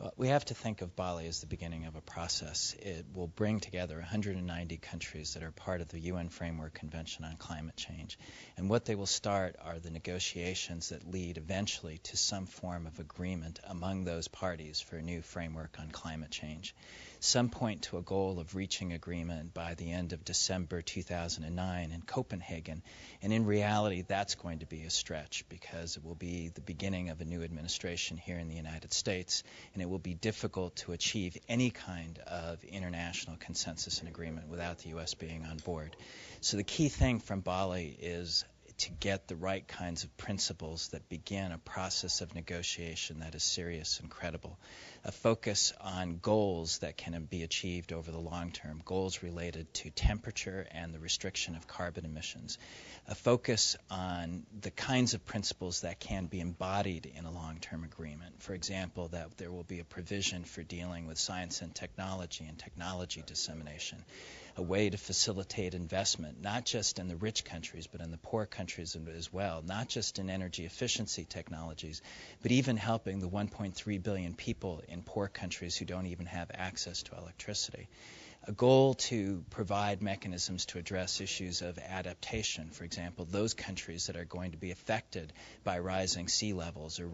Well, we have to think of Bali as the beginning of a process. It will bring together 190 countries that are part of the UN Framework Convention on Climate Change. And what they will start are the negotiations that lead eventually to some form of agreement among those parties for a new framework on climate change. Some point to a goal of reaching agreement by the end of December 2009 in Copenhagen. And in reality, that's going to be a stretch because it will be the beginning of a new administration here in the United States, and it will be difficult to achieve any kind of international consensus and agreement without the U.S. being on board. So the key thing from Bali is to get the right kinds of principles that begin a process of negotiation that is serious and credible. A focus on goals that can be achieved over the long term, goals related to temperature and the restriction of carbon emissions. A focus on the kinds of principles that can be embodied in a long-term agreement. For example, that there will be a provision for dealing with science and technology dissemination. A way to facilitate investment, not just in the rich countries, but in the poor countries as well, not just in energy efficiency technologies, but even helping the 1.3 billion people in poor countries who don't even have access to electricity. A goal to provide mechanisms to address issues of adaptation, for example, those countries that are going to be affected by rising sea levels or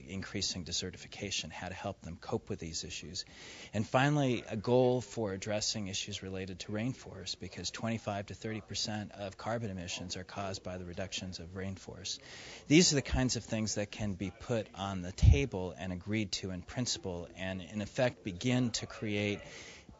increasing desertification, how to help them cope with these issues. And finally, a goal for addressing issues related to rainforests, because 25 to 30% of carbon emissions are caused by the reductions of rainforests. These are the kinds of things that can be put on the table and agreed to in principle and in effect begin to create,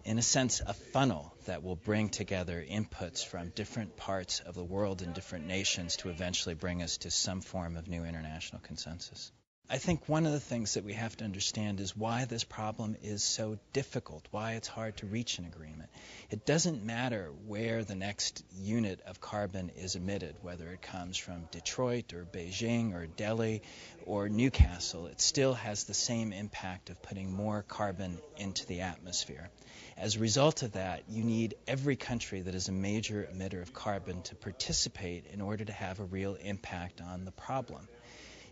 in a sense, a funnel that will bring together inputs from different parts of the world and different nations to eventually bring us to some form of new international consensus. I think one of the things that we have to understand is why this problem is so difficult, why it's hard to reach an agreement. It doesn't matter where the next unit of carbon is emitted, whether it comes from Detroit or Beijing or Delhi or Newcastle, it still has the same impact of putting more carbon into the atmosphere. As a result of that, you need every country that is a major emitter of carbon to participate in order to have a real impact on the problem.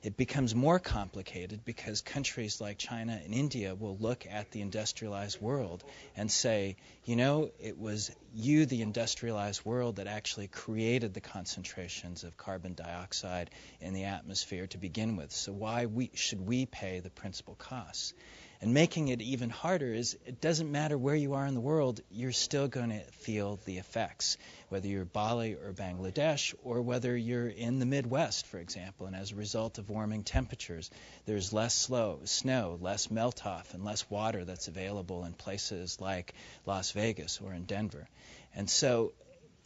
It becomes more complicated because countries like China and India will look at the industrialized world and say, you know, it was you, the industrialized world, that actually created the concentrations of carbon dioxide in the atmosphere to begin with. So why should we pay the principal costs? And making it even harder is it doesn't matter where you are in the world, you're still going to feel the effects, whether you're Bali or Bangladesh or whether you're in the Midwest, for example. And as a result of warming temperatures, there's less snow, less melt-off, and less water that's available in places like Las Vegas or in Denver. And so,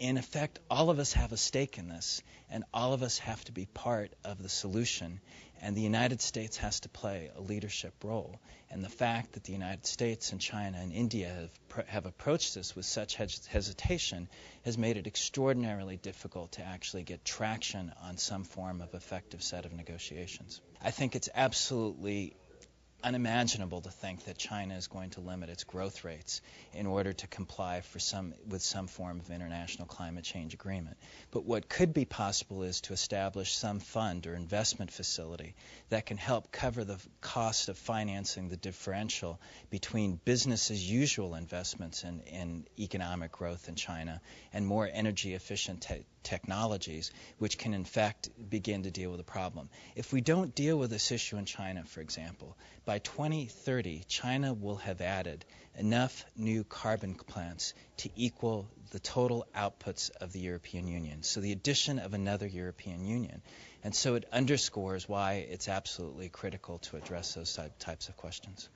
in effect, all of us have a stake in this, and all of us have to be part of the solution. And the United States has to play a leadership role. And the fact that the United States and China and India have approached this with such hesitation has made it extraordinarily difficult to actually get traction on some form of effective set of negotiations. I think it's absolutely unimaginable to think that China is going to limit its growth rates in order to comply with some form of international climate change agreement. But what could be possible is to establish some fund or investment facility that can help cover the cost of financing the differential between business as usual investments in economic growth in China and more energy efficient technologies, which can in fact begin to deal with the problem. If we don't deal with this issue in China, for example, by 2030, China will have added enough new carbon plants to equal the total outputs of the European Union. So the addition of another European Union. And so it underscores why it's absolutely critical to address those types of questions.